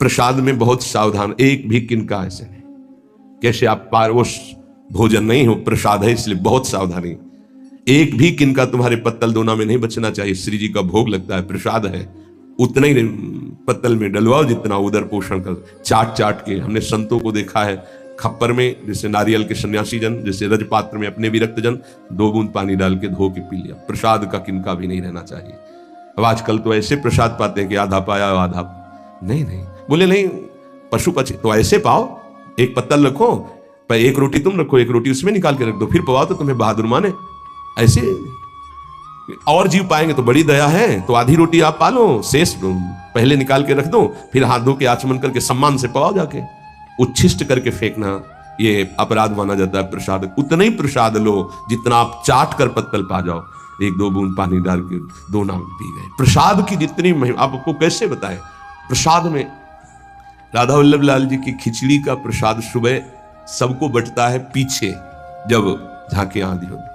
प्रसाद में बहुत सावधान, एक भी किनका ऐसे नहीं, कैसे आप पारवश भोजन नहीं हो, प्रसाद है इसलिए बहुत सावधानी। एक भी किनका तुम्हारे पत्तल दोना में नहीं बचना चाहिए। श्री जी का भोग लगता है, प्रसाद है, उतना ही पत्तल में डलवाओ जितना उदर पोषण कर। चाट चाट के हमने संतों को देखा है, खप्पर में जैसे नारियल के सन्यासी जन, जैसे रजपात्र में अपने विरक्त जन 2 बूंद पानी डाल के धो के पी लिया। प्रसाद का किनका भी नहीं रहना चाहिए। अब आजकल तो ऐसे प्रसाद पाते हैं कि आधा पाया आधा नहीं। बोले नहीं, पशु पक्षी तो ऐसे पाओ, एक पत्तल रखो, पर एक रोटी तुम रखो, एक रोटी उसमें निकाल के रख दो, फिर पवाओ तो तुम्हें बहादुर माने। ऐसे और जीव पाएंगे तो बड़ी दया है, तो आधी रोटी आप पालो, शेष पहले निकाल के रख दो, फिर हाथ धो के आचमन करके सम्मान से पवाओ जाके। उच्छिष्ट करके फेंकना ये अपराध माना जाता है। प्रसाद उतना ही प्रसाद लो जितना आप चाट कर पत्तल पा जाओ, 1-2 बूंद पानी डाल के 2 नाम पी गए। प्रसाद की जितनी महिमा आपको कैसे बताएं। प्रसाद में राधा वल्लभ लाल जी की खिचड़ी का प्रसाद सुबह सबको बंटता है, पीछे जब झांकियां आदि होती,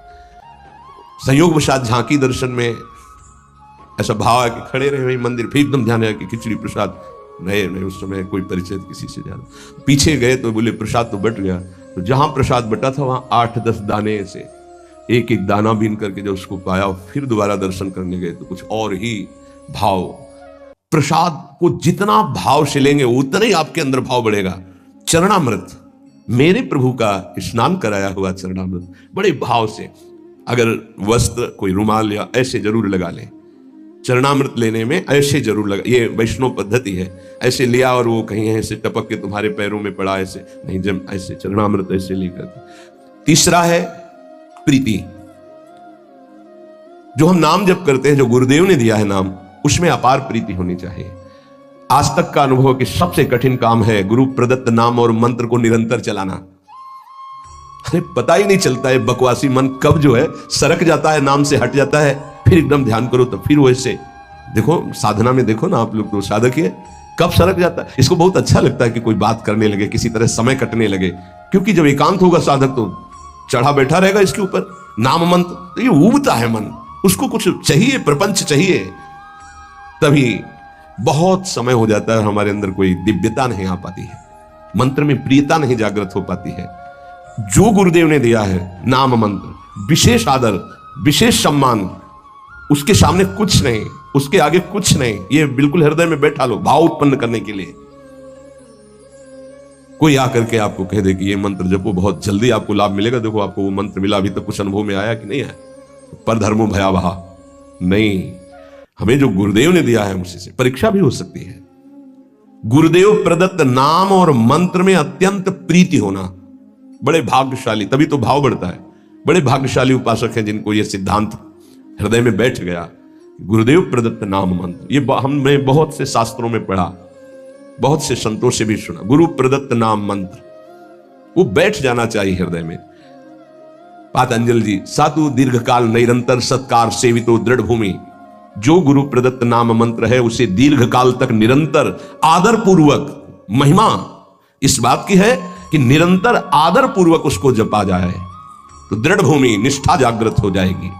संयोगवशात झांकी दर्शन में ऐसा भाव है कि खड़े रहे वही मंदिर, फिर एकदम ध्यान है कि खिचड़ी प्रसाद नहीं, उस समय कोई परिचय किसी से ज्यादा। पीछे गए तो बोले प्रसाद तो बट गया, तो जहां प्रसाद बटा था वहां 8-10 दाने से एक एक दाना बीन करके जब उसको पाया, फिर दोबारा दर्शन करने गए तो कुछ और ही भाव। प्रसाद को जितना भाव से लेंगे उतना ही आपके अंदर भाव बढ़ेगा। चरणामृत, मेरे प्रभु का स्नान कराया हुआ चरणामृत बड़े भाव से, अगर वस्त्र कोई रुमाल या ऐसे जरूर लगा लें, चरणामृत लेने में ऐसे जरूर लगा, ये वैष्णव पद्धति है। ऐसे लिया और वो कहीं ऐसे टपक के तुम्हारे पैरों में पड़ा, ऐसे नहीं, जब ऐसे चरणामृत ऐसे लेकर। तीसरा है प्रीति, जो हम नाम जप करते हैं, जो गुरुदेव ने दिया है नाम, उसमें अपार प्रीति होनी चाहिए। आज तक का अनुभव कि सबसे कठिन काम है गुरु प्रदत्त नाम और मंत्र को निरंतर चलाना। अरे पता ही नहीं चलता है बकवासी मन कब जो है सरक जाता है, नाम से हट जाता है, फिर एकदम ध्यान करो तो फिर वैसे देखो, साधना में देखो ना आप लोग तो साधक ही कब सरक जाता है। इसको बहुत अच्छा लगता है कि कोई बात करने लगे, किसी तरह समय कटने लगे, क्योंकि जब एकांत होगा साधक तो चढ़ा बैठा रहेगा इसके ऊपर नाम मंत्र, तो ये ऊबता है मन, उसको कुछ चाहिए, प्रपंच चाहिए, तभी बहुत समय हो जाता है, हमारे अंदर कोई दिव्यता नहीं आ पाती है, मंत्र में प्रियता नहीं जागृत हो पाती है। जो गुरुदेव ने दिया है नाम मंत्र, विशेष आदर, विशेष सम्मान, उसके सामने कुछ नहीं, उसके आगे कुछ नहीं, ये बिल्कुल हृदय में बैठा लो भाव उत्पन्न करने के लिए। कोई आकर के आपको कह दे कि ये मंत्र जपो, बहुत जल्दी आपको लाभ मिलेगा, देखो आपको वो मंत्र मिला, अभी तक कुछ अनुभव में आया कि नहीं आया, पर धर्मो भयावहा नहीं, हमें जो गुरुदेव ने दिया है उसी से परीक्षा भी हो सकती है। गुरुदेव प्रदत्त नाम और मंत्र में अत्यंत प्रीति होना, बड़े भाग्यशाली, तभी तो भाव बढ़ता है। बड़े भाग्यशाली उपासक हैं जिनको यह सिद्धांत हृदय में बैठ गया, गुरुदेव प्रदत्त नाम मंत्र। ये हमने बहुत से शास्त्रों में पढ़ा, बहुत से संतों से भी सुना, गुरु प्रदत्त नाम मंत्र, वो बैठ जाना चाहिए हृदय में। पातंजल जी, सातु दीर्घकाल निरंतर सत्कार सेवितो दृढ़ भूमि, जो गुरु प्रदत्त नाम मंत्र है उसे दीर्घकाल तक निरंतर आदर पूर्वक, महिमा इस बात की है कि निरंतर आदर पूर्वक उसको जपा जाए तो दृढ़ भूमि, निष्ठा जागृत हो जाएगी।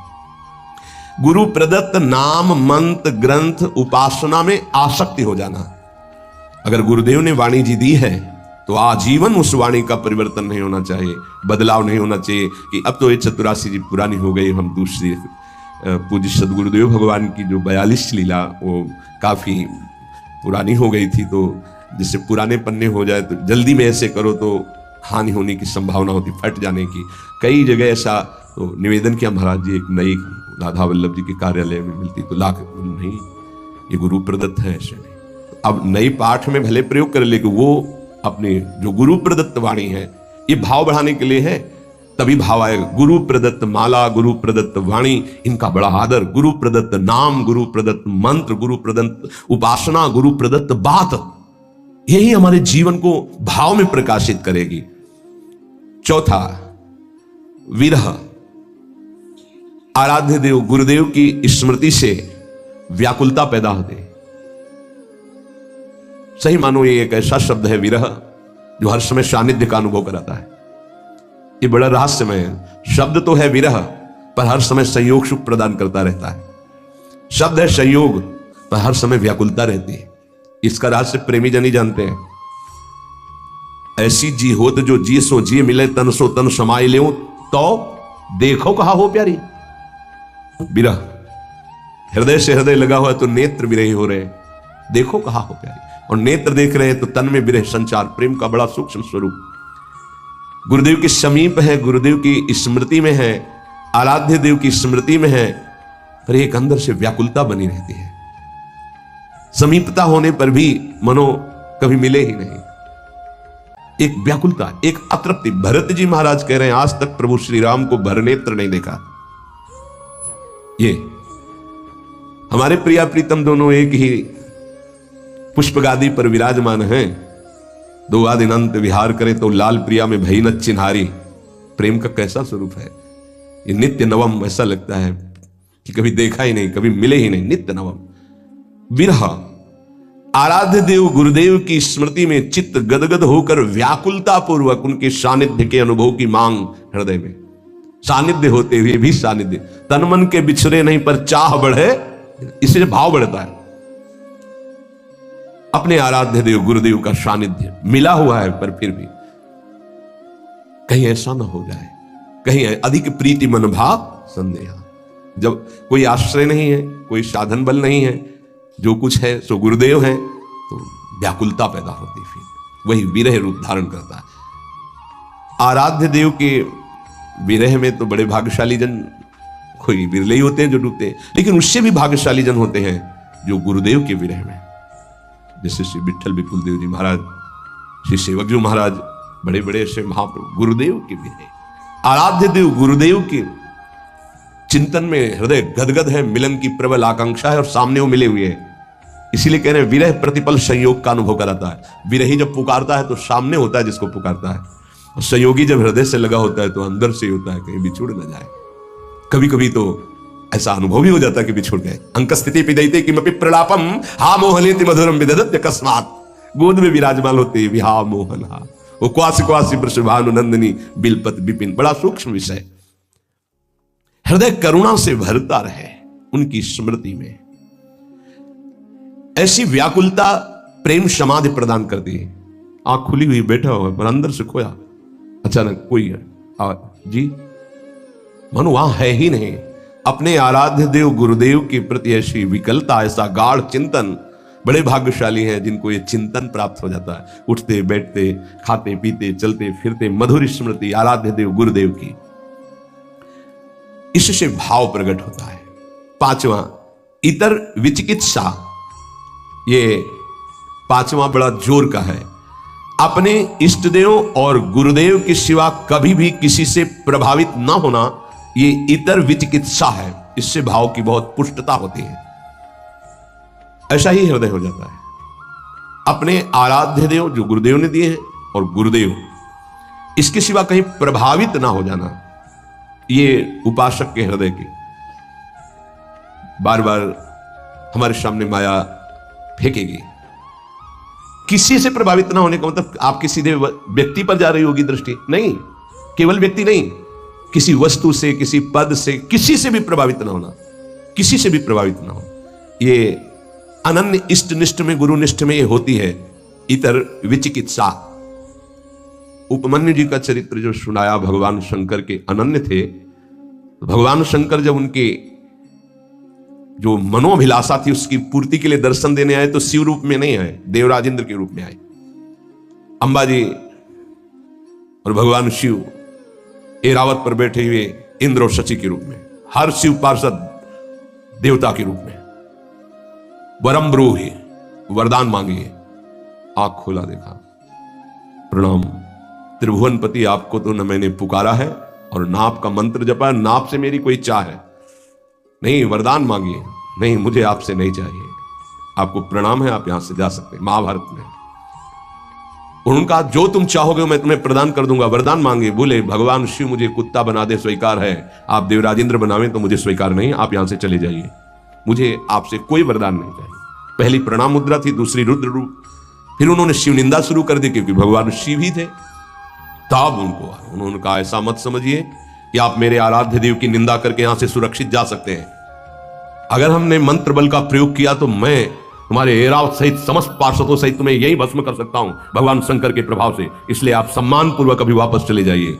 गुरु प्रदत्त नाम मंत्र ग्रंथ उपासना में आसक्ति हो जाना। अगर गुरुदेव ने वाणी जी दी है तो आजीवन उस वाणी का परिवर्तन नहीं होना चाहिए, बदलाव नहीं होना चाहिए कि अब तो ये चतुरासी जी पुरानी हो गई, हम दूसरी। पूज्य सदगुरुदेव भगवान की जो 42 लीला वो काफी पुरानी हो गई थी, तो जिससे पुराने पन्ने हो जाए तो जल्दी में ऐसे करो तो हानि होने की संभावना होती, फट जाने की। कई जगह ऐसा तो निवेदन किया महाराज जी, एक नई राधा वल्लभ जी के कार्यालय में मिलती तो लाख नहीं, ये गुरु प्रदत्त है, ऐसे नहीं। अब नई पाठ में भले प्रयोग कर, लेकिन वो अपने जो गुरु प्रदत्त वाणी है, ये भाव बढ़ाने के लिए है, तभी भाव आएगा। गुरु प्रदत्त माला, गुरु प्रदत्त वाणी, इनका बड़ा आदर, गुरु प्रदत्त नाम, गुरु प्रदत्त मंत्र, गुरु प्रदत्त उपासना, गुरु प्रदत्त बात, यही हमारे जीवन को भाव में प्रकाशित करेगी। चौथा, विरह। आराध्य देव गुरुदेव की स्मृति से व्याकुलता पैदा होती। सही मानो ये एक ऐसा शब्द है विरह जो हर समय सानिध्य का अनुभव कराता है। ये बड़ा रहस्यमय है। शब्द तो है विरह, पर हर समय संयोग सुख प्रदान करता रहता है। शब्द है संयोग, पर हर समय व्याकुलता रहती है। इसका रहस्य प्रेमी जन ही जानते हैं। ऐसी जी होत जो जी सो जी मिले, तन सो तन समाई ले, तो देखो कहा हो प्यारी। विरह हृदय से हृदय लगा हुआ तो नेत्र विरही हो रहे, देखो कहा हो प्यारी। और नेत्र देख रहे हैं तो तन में विरह संचार, प्रेम का बड़ा सूक्ष्म स्वरूप। गुरुदेव के समीप है, गुरुदेव की स्मृति में है, आराध्य देव की स्मृति में है, पर एक अंदर से व्याकुलता बनी रहती है। समीपता होने पर भी मनो कभी मिले ही नहीं, एक व्याकुलता, एक अतृप्ति। भरत जी महाराज कह रहे हैं आज तक प्रभु श्री राम को भरनेत्र नहीं देखा। ये हमारे प्रिया प्रीतम दोनों एक ही पुष्पगादी पर विराजमान हैं। दो दिन अंत विहार करे तो लाल प्रिया में भई न चिन्हारी। प्रेम का कैसा स्वरूप है ये, नित्य नवम। ऐसा लगता है कि कभी देखा ही नहीं, कभी मिले ही नहीं, नित्य नवम। विरह आराध्य देव गुरुदेव की स्मृति में चित्त गदगद होकर व्याकुलता पूर्वक उनके सानिध्य के अनुभव की मांग हृदय में। सानिध्य होते हुए भी सानिध्य, तन मन के बिछड़े नहीं पर चाह बढ़े, इससे भाव बढ़ता है। अपने आराध्य देव गुरुदेव का सानिध्य मिला हुआ है, पर फिर भी कहीं ऐसा ना हो जाए, कहीं अधिक प्रीति मन भाव संदेह। जब कोई आश्रय नहीं है, कोई साधन बल नहीं है, जो कुछ है सो गुरुदेव है, तो व्याकुलता पैदा होती, फिर वही विरह रूप धारण करता है। आराध्य देव के विरह में तो बड़े भाग्यशाली जन कोई विरले ही होते हैं जो डूबते हैं, लेकिन उससे भी भाग्यशाली जन होते हैं जो गुरुदेव के विरह में, जैसे श्री विठल विपुल देव जी महाराज, श्री सेवक जी महाराज, बड़े बड़े ऐसे महाप्रभु गुरुदेव के विरह। आराध्य देव गुरुदेव के चिंतन में हृदय गदगद है, मिलन की प्रबल आकांक्षा है और सामने वो मिले हुए हैं। इसीलिए कह रहे हैं विरह प्रतिपल संयोग का अनुभव कराता है। विरही जब पुकारता है तो सामने होता है जिसको पुकारता है, और संयोगी जब हृदय से लगा होता है तो अंदर से होता है कहीं बिछुड़ न जाए। कभी कभी तो ऐसा अनुभव भी हो जाता है कि बिछुड़ गए। अंक स्थिति पिदयते किमपि प्रलापम हा मोहलेति मधुरम विदधत अकस्मात्। गोद में विराजमान होते विहा मोहन हा, वो क्वासी क्वासी वृषभानु नंदिनी बिलपत विपिन। बड़ा सूक्ष्म विषय। हृदय करुणा से भरता रहे उनकी स्मृति में। ऐसी व्याकुलता प्रेम समाधि प्रदान करती है। आंख खुली हुई बैठा हुआ पर अंदर से खोया, अचानक कोई है जी, मनु वहां है ही नहीं। अपने आराध्य देव गुरुदेव के प्रति ऐसी विकलता, ऐसा गाढ़ चिंतन, बड़े भाग्यशाली हैं जिनको ये चिंतन प्राप्त हो जाता है। उठते बैठते, खाते पीते, चलते फिरते, मधुर स्मृति आराध्य देव गुरुदेव की, इससे भाव प्रकट होता है। पांचवा, इतर विचिकित्सा। ये पांचवा बड़ा जोर का है। अपने इष्ट देव और गुरुदेव के सिवा कभी भी किसी से प्रभावित ना होना, ये इतर विचिकित्सा है। इससे भाव की बहुत पुष्टता होती है। ऐसा ही हृदय हो जाता है। अपने आराध्य देव जो गुरुदेव ने दिए हैं और गुरुदेव, इसके सिवा कहीं प्रभावित ना हो जाना, ये उपासक के हृदय की। बार बार हमारे सामने माया फेंकेगी। किसी से प्रभावित ना होने का मतलब आपके सीधे व्यक्ति पर जा रही होगी दृष्टि, नहीं, केवल व्यक्ति नहीं, किसी वस्तु से, किसी पद से, किसी से भी प्रभावित ना होना, किसी से भी प्रभावित ना हो। ये अनन्य इष्ट निष्ठ में, गुरु निष्ठ में ये होती है इतर विचिकित्सा। उपमन्यु जी का चरित्र जो सुनाया, भगवान शंकर के अनन्य थे। तो भगवान शंकर जब उनके जो मनोभिलाषा थी उसकी पूर्ति के लिए दर्शन देने आए तो शिव रूप में नहीं आए, देवराज इंद्र के रूप में आए। अंबाजी और भगवान शिव ऐरावत पर बैठे हुए इंद्र और शची के रूप में, हर शिव पार्षद देवता के रूप में। वरम ब्रूहि, वरदान मांगिए। आंख खोला, देखा, प्रणाम त्रिभुवनपति, आपको तो न मैंने पुकारा है और ना आपका मंत्र जपा, ना आपसे मेरी कोई चाह है। नहीं, वरदान मांगिए। नहीं, मुझे आपसे नहीं चाहिए, आपको प्रणाम है, आप यहां से जा सकते हैं। महाभारत में उनका जो तुम चाहोगे मैं तुम्हें प्रदान कर दूंगा। वरदान मांगे, बोले भगवान शिव मुझे कुत्ता बना दे स्वीकार है, आप देवराजेंद्र बनावे तो मुझे स्वीकार नहीं, आप यहां से चले जाइए, मुझे आपसे कोई वरदान नहीं चाहिए। पहली प्रणाम मुद्रा थी, दूसरी रुद्र रूप। फिर उन्होंने शिव निंदा शुरू कर दी क्योंकि भगवान शिव ही थे। तब उन्होंने कहा ऐसा मत समझिए कि आप मेरे आराध्य देव की निंदा करके यहां से सुरक्षित जा सकते हैं। अगर हमने मंत्र बल का प्रयोग किया तो मैं तुम्हारे एराव सहित समस्त पार्षदों सहित तुम्हें यही भस्म कर सकता हूं भगवान शंकर के प्रभाव से, इसलिए आप सम्मान पूर्वक अभी वापस चले जाइए।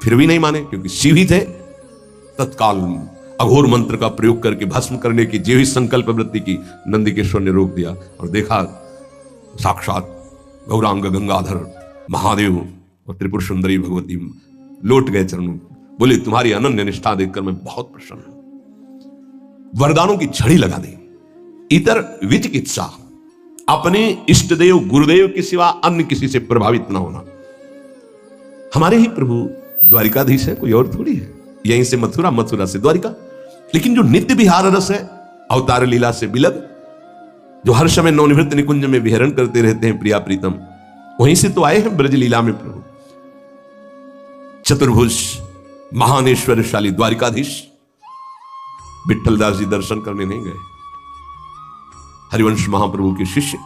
फिर भी नहीं माने, क्योंकि शिव ही थे। तत्काल अघोर मंत्र का प्रयोग करके भस्म करने की जो ही संकल्प वृत्ति की नंदिकेश्वर ने रोक दिया, और देखा साक्षात गौरांग गंगाधर महादेव और त्रिपुर सुंदरी भगवती लौट गए चरणों, बोले तुम्हारी अनन्य निष्ठा देखकर मैं बहुत प्रसन्न हूं। वरदानों की छड़ी लगा दी। इतर विचिकित्सा, अपने इष्ट देव गुरुदेव के सिवा अन्य किसी से प्रभावित ना होना। हमारे ही प्रभु द्वारिकाधीश है, कोई और थोड़ी है। यहीं से मथुरा, मथुरा से द्वारिका। लेकिन जो नित्य विहार रस है, अवतार लीला से बिलग, जो हर समय नवनिवृत्त निकुंज में विहरण करते रहते हैं प्रिया प्रीतम, वहीं से तो आए हैं ब्रज लीला में प्रभु। चतुर्भुज महानेश्वरशाली द्वारिकाधीश विठ्ठलदास जी दर्शन करने नहीं गए। हरिवंश महाप्रभु के शिष्य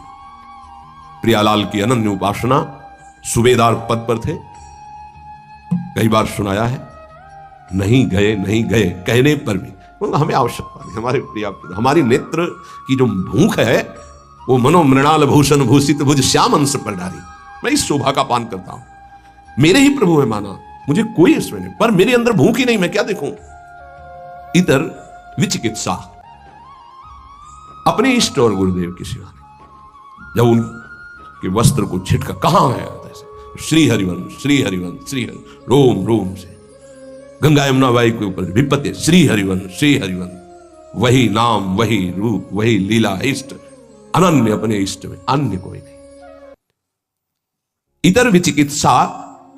प्रियालाल की अनन्य उपासना सूबेदार पद पर थे। कई बार सुनाया है, नहीं गए नहीं गए कहने पर भी हमें आवश्यकता नहीं। हमारे प्रिया, हमारी नेत्र की जो भूख है वो मनो मृणाल भूषण भूषित भुज श्याम अंश पर डाली। मैं इस शोभा का पान करता हूं। मेरे ही प्रभु है माना, मुझे कोई इसमें नहीं, पर मेरे अंदर भूख ही नहीं, मैं क्या देखूं। इतर विचिकित्सा, अपने इष्ट और गुरुदेव की सेवा नहीं। जब उनके वस्त्र को छिटका, कहां है श्री हरिवंश, श्री हरिवंश, श्री हरि, रोम रोम से गंगा यमुना वाई के ऊपर विपत्ति, श्री हरिवंश, श्री हरिवंश। वही नाम, वही रूप, वही लीला, इष्ट अनन्य, अपने इष्ट में अन्य कोई नहीं। इतर विचिकित्सा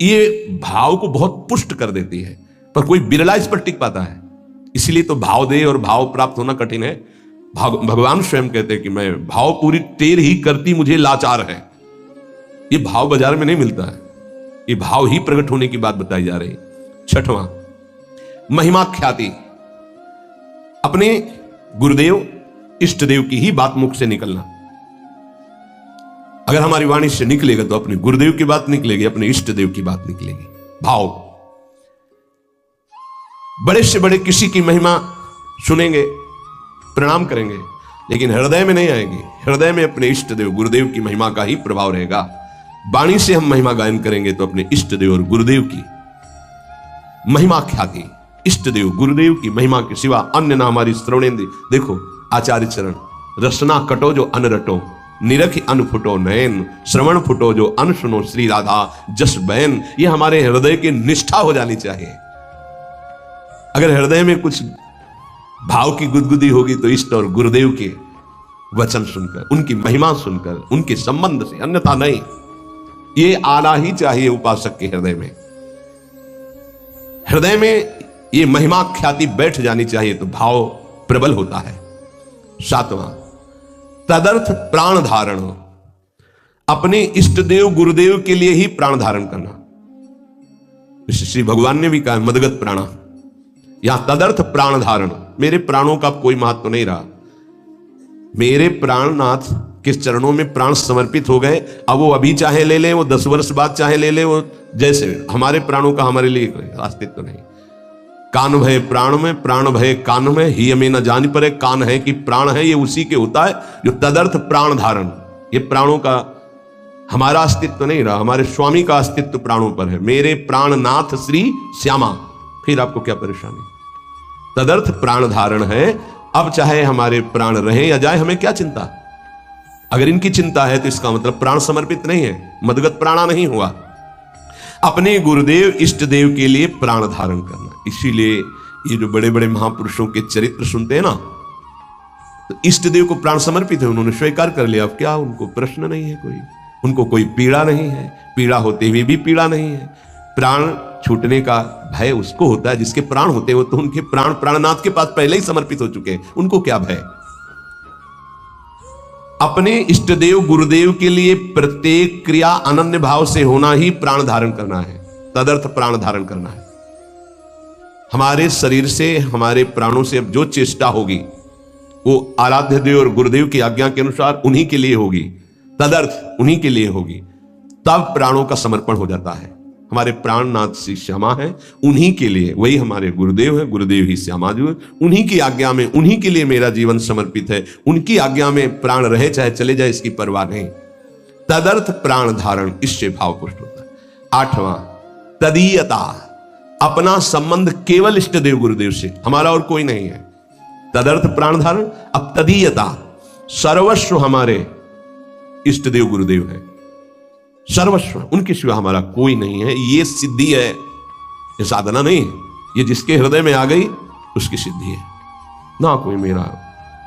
ये भाव को बहुत पुष्ट कर देती है, पर कोई बिरला इस पर टिक पाता है। इसलिए तो भाव दे और भाव प्राप्त होना कठिन है। भगवान स्वयं कहते हैं कि मैं भाव पूरी तेर ही करती मुझे लाचार है। ये भाव बाजार में नहीं मिलता है, ये भाव ही प्रकट होने की बात बताई जा रही। छठवां, महिमा ख्याति, अपने गुरुदेव इष्ट देव की ही बात मुख से निकलना। अगर हमारी वाणी से निकलेगा तो अपने गुरुदेव की बात निकलेगी, अपने इष्ट देव की बात निकलेगी। भाव, बड़े से बड़े किसी की महिमा सुनेंगे, प्रणाम करेंगे, लेकिन हृदय में नहीं आएगी। हृदय में अपने इष्ट देव गुरुदेव की महिमा का ही प्रभाव रहेगा। वाणी से हम महिमा गायन करेंगे तो अपने इष्ट देव और गुरुदेव की महिमा ख्याति, इष्ट देव गुरुदेव की महिमा के सिवा अन्य ना हमारी श्रवणेन्द्रिय। देखो आचार्य चरण, रसना कटो जो अन रटो, निरख अन फुटो नयन, श्रवण फुटो जो अन सुनो, श्री राधा जस बहन। ये हमारे हृदय की निष्ठा हो जानी चाहिए। अगर हृदय में कुछ भाव की गुदगुदी होगी तो इष्ट और गुरुदेव के वचन सुनकर, उनकी महिमा सुनकर, उनके संबंध से, अन्यथा नहीं। ये आना ही चाहिए उपासक के हृदय में। हृदय में ये महिमा ख्याति बैठ जानी चाहिए तो भाव प्रबल होता है। सातवां, तदर्थ प्राण धारण, अपने इष्ट देव गुरुदेव के लिए ही प्राण धारण करना। श्री भगवान ने भी कहा मदगत प्राणा, यहां तदर्थ प्राण धारण। मेरे प्राणों का कोई महत्व नहीं रहा। मेरे प्राणनाथ के चरणों में प्राण समर्पित हो गए। अब वो अभी चाहे ले ले, वो 10 वर्ष बाद चाहे ले ले, वो जैसे हमारे प्राणों का हमारे लिए कोई अस्तित्व नहीं। कान भय प्राण में, प्राण भय कान में, ही हमें न जान पड़े कान है कि प्राण है। ये उसी के होता है जो तदर्थ प्राण धारण। ये प्राणों का हमारा अस्तित्व नहीं रहा, हमारे स्वामी का अस्तित्व प्राणों पर है। मेरे प्राणनाथ श्री श्यामा, फिर आपको क्या परेशानी। तदर्थ प्राण धारण है। अब चाहे हमारे प्राण रहे या जाए, हमें क्या चिंता। अगर इनकी चिंता है तो इसका मतलब प्राण समर्पित नहीं है, मदगत प्राणा नहीं हुआ। अपने गुरुदेव इष्ट देव के लिए प्राण धारण करना। इसीलिए ये जो बड़े बड़े महापुरुषों के चरित्र सुनते हैं ना, तो इष्ट देव को प्राण समर्पित है, उन्होंने स्वीकार कर लिया। अब क्या, उनको प्रश्न नहीं है कोई, उनको कोई पीड़ा नहीं है, पीड़ा होते हुए भी पीड़ा नहीं है। प्राण छूटने का भय उसको होता है जिसके प्राण होते हो, तो उनके प्राण प्राणनाथ के पास पहले ही समर्पित हो चुके हैं, उनको क्या भय। अपने इष्ट देव गुरुदेव के लिए प्रत्येक क्रिया अनन्य भाव से होना ही प्राण धारण करना है, तदर्थ प्राण धारण करना है। हमारे शरीर से, हमारे प्राणों से अब जो चेष्टा होगी वो आराध्य देव और गुरुदेव की आज्ञा के अनुसार उन्हीं के लिए होगी, तदर्थ उन्हीं के लिए होगी। तब प्राणों का समर्पण हो जाता है। हमारे प्राणनाथ श्री श्यामा है, उन्हीं के लिए, वही हमारे गुरुदेव है, गुरुदेव ही श्यामा जी है, उन्हीं की आज्ञा में, उन्हीं के लिए मेरा जीवन समर्पित है, उनकी आज्ञा में प्राण रहे चाहे चले जाए इसकी परवाह नहीं। तदर्थ प्राण धारण, इससे भाव पुष्ट होता है। 8वां तदीयता, अपना संबंध केवल इष्ट देव गुरुदेव से, हमारा और कोई नहीं है। तदर्थ प्राण धारण। अब तदीयता, सर्वस्व हमारे इष्ट देव गुरुदेव है, सर्वस्व, उनके सिवा हमारा कोई नहीं है। ये सिद्धि है, ये साधना नहीं है, ये जिसके हृदय में आ गई उसकी सिद्धि है। ना कोई मेरा,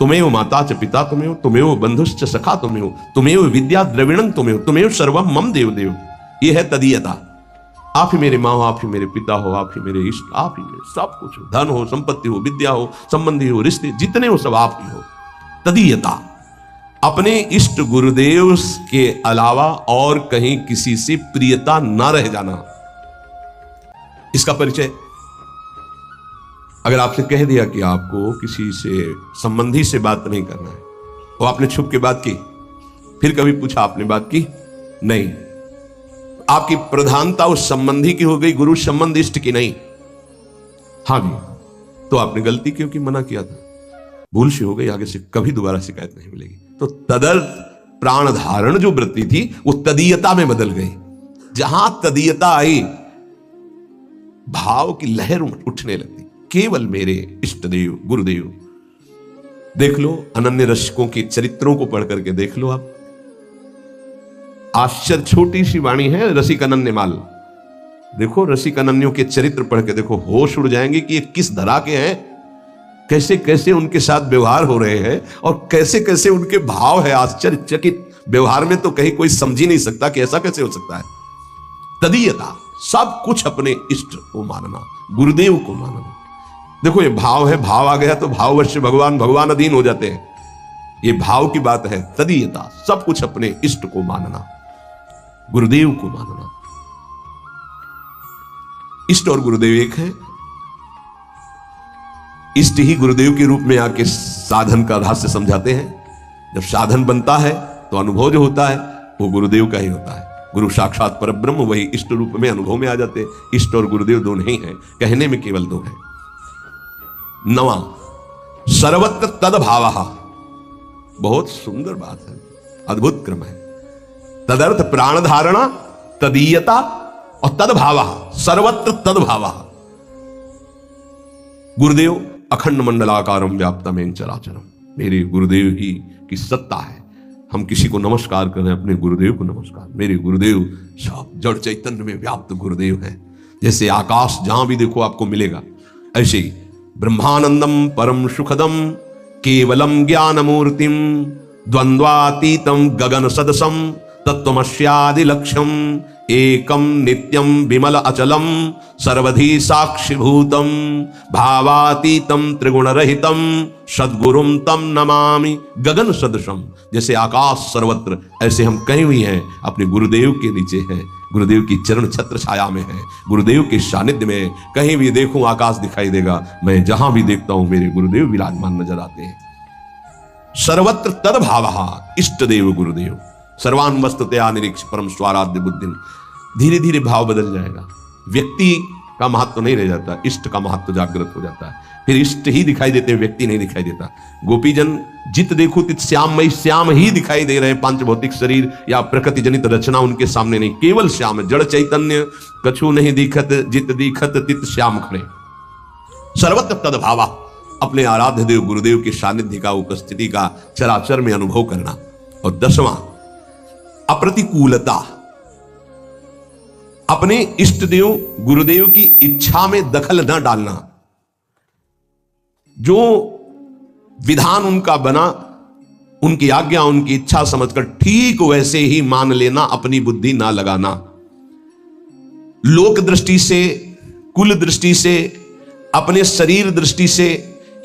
तुम्हें माता च पिता तुम्हें, तुम्हें बंधुश्च सखा तुम्हें, तुम्हें विद्या द्रविणं तुम्हें सर्वम मम देव देव। ये है तदीयता। आप ही मेरे माँ हो, आप ही मेरे पिता हो, आप ही मेरे इष्ट, आप ही मेरे सब कुछ हो, धन हो, संपत्ति हो, विद्या हो, संबंधी हो, रिश्ते जितने हो सब आप ही हो। तदीयता, अपने इष्ट गुरुदेव के अलावा और कहीं किसी से प्रियता ना रह जाना। इसका परिचय, अगर आपसे कह दिया कि आपको किसी से संबंधी से बात नहीं करना है, वो आपने छुप के बात की, फिर कभी पूछा आपने बात की नहीं, आपकी प्रधानता उस संबंधी की हो गई, गुरु संबंध इष्ट की नहीं, हाँ जी, तो आपने गलती क्यों की, मना किया था, भूल से हो गई, आगे से कभी दोबारा शिकायत नहीं मिलेगी। तो तदर्थ प्राण धारण जो वृत्ति थी वो तदीयता में बदल गई। जहां तदीयता आई, भाव की लहर उठने लगती, केवल मेरे इष्ट देव गुरुदेव। देख लो अनन्य रसिकों के चरित्रों को पढ़ करके देख लो आप, आश्चर्य, छोटी सी वाणी है रसिक अनन्य माल। देखो रसिक अनन्यों के चरित्र पढ़ के देखो, होश उड़ जाएंगे कि ये किस धरा के हैं, कैसे कैसे उनके साथ व्यवहार हो रहे हैं और कैसे कैसे उनके भाव है। आश्चर्यचकित व्यवहार में तो कहीं कोई समझ ही नहीं सकता कि ऐसा कैसे हो सकता है। तदीयता, सब कुछ अपने इष्ट को मानना, गुरुदेव को मानना। देखो ये भाव है, भाव आ गया तो भाववश भगवान, भगवान अधीन हो जाते हैं, ये भाव की बात है। तदीयता, सब कुछ अपने इष्ट को मानना, गुरुदेव को मानना। इष्ट और गुरुदेव एक है। इष्ट ही गुरुदेव के रूप में आके साधन का रहस्य समझाते हैं। जब साधन बनता है तो अनुभव जो होता है वो गुरुदेव का ही होता है। गुरु साक्षात परब्रह्म वही इष्ट रूप में अनुभव में आ जाते हैं। इष्ट और गुरुदेव दो नहीं है, कहने में केवल दो है। 9वां सर्वत्र तदभावः, बहुत सुंदर बात है, अद्भुत क्रम है। तदर्थ प्राण धारणा, तदीयता और तदभावः, सर्वत्र तदभावः। गुरुदेव अखंड मंडलाकारम व्याप्तमेन चराचरम, मेरे गुरुदेव ही की सत्ता है। हम किसी को नमस्कार करें, अपने गुरुदेव को नमस्कार। मेरे गुरुदेव सब जड़ चैतन्य में व्याप्त गुरुदेव हैं। जैसे आकाश जहां भी देखो आपको मिलेगा, ऐसे ही ब्रह्मानंदम परम सुखदम केवलम ज्ञानमूर्तिम द्वंद्वातीतम गगन सदसम तत्वमस्यादि लक्ष्यम एकम नित्यम विमल अचलम सर्वधि साक्षिभूतम भावातीतम त्रिगुण रहितम सद्गुरुम तम नमामि गगन सदृशम। जैसे आकाश सर्वत्र, ऐसे हम कहीं भी हैं अपने गुरुदेव के नीचे हैं, गुरुदेव की चरण छत्र छाया में है, गुरुदेव के सानिध्य में। कहीं भी देखूं आकाश दिखाई देगा, मैं जहां भी देखता हूं मेरे गुरुदेव विराजमान नजर आते हैं। सर्वत्र तद्भावः, इष्ट देव गुरुदेव। सर्वान वस्तुतया निरीक्ष परम स्वाराध्य बुद्धि। धीरे धीरे भाव बदल जाएगा, व्यक्ति का महत्व नहीं रह जाता, इष्ट का महत्व जागृत हो जाता है। फिर इष्ट ही दिखाई देते, व्यक्ति नहीं दिखाई देता। गोपीजन जित देखो तित श्याममय, श्याम ही दिखाई दे रहे हैं। पांच भौतिक शरीर या प्रकृति जनित रचना उनके सामने नहीं, केवल श्याम है, जड़ चैतन्य। कछु नहीं दिखत जित दिखत तित श्याम खड़े। सर्वत्र तद्भावा, अपने आराध्य देव गुरुदेव के सानिध्य का, उपस्थिति का चराचर में अनुभव करना। और 10वां अप्रतिकूलता, अपने इष्ट देव गुरुदेव की इच्छा में दखल न डालना। जो विधान उनका बना, उनकी आज्ञा उनकी इच्छा समझकर ठीक वैसे ही मान लेना, अपनी बुद्धि ना लगाना। लोक दृष्टि से, कुल दृष्टि से, अपने शरीर दृष्टि से,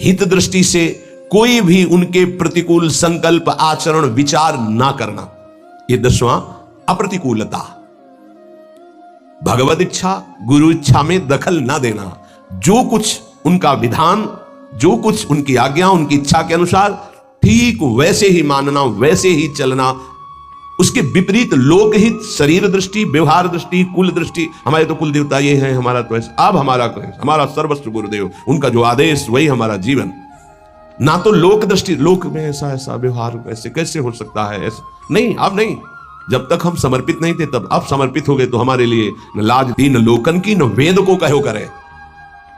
हित दृष्टि से कोई भी उनके प्रतिकूल संकल्प, आचरण, विचार ना करना। ये 10वां अप्रतिकूलता। भगवत इच्छा, गुरु इच्छा में दखल ना देना। जो कुछ उनका विधान, जो कुछ उनकी आज्ञा, उनकी इच्छा के अनुसार ठीक वैसे ही मानना, वैसे ही चलना। उसके विपरीत लोकहित, शरीर दृष्टि, व्यवहार दृष्टि, कुल दृष्टि, हमारे तो कुल देवता ये हैं, हमारा तो ऐसा, अब हमारा सर्वस्व गुरुदेव, उनका जो आदेश वही हमारा जीवन। ना तो लोक दृष्टि, लोक में ऐसा ऐसा व्यवहार ऐसे कैसे हो सकता है, ऐसा नहीं, अब नहीं। जब तक हम समर्पित नहीं थे तब, अब समर्पित हो गए तो हमारे लिए न लाज थी, न लोकन की, न वेद को कहो करे।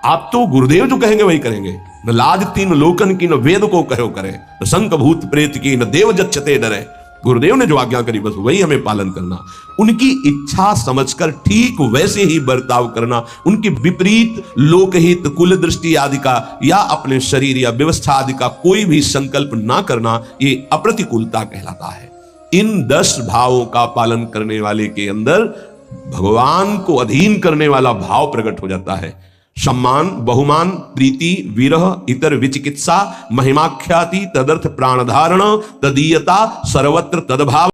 आप तो गुरुदेव जो कहेंगे वही करेंगे। न लाज थी, न लोकन की, न वेद को कहो करे, न शंख भूत प्रेत की, न देव जच्छते डरे। गुरुदेव ने जो आज्ञा करी बस वही हमें पालन करना, उनकी इच्छा समझकर ठीक वैसे ही बर्ताव करना, उनके विपरीत लोकहित, कुल दृष्टि आदि का या अपने शरीर या व्यवस्था आदि का कोई भी संकल्प ना करना, ये अप्रतिकूलता कहलाता है। इन 10 भावों का पालन करने वाले के अंदर भगवान को अधीन करने वाला भाव प्रकट हो जाता है। सम्मान, बहुमान, प्रीति, विरह, इतर विचिकित्सा, महिमाख्याति, तदर्थ प्राणधारण, तदीयता, सर्वत्र तदभाव।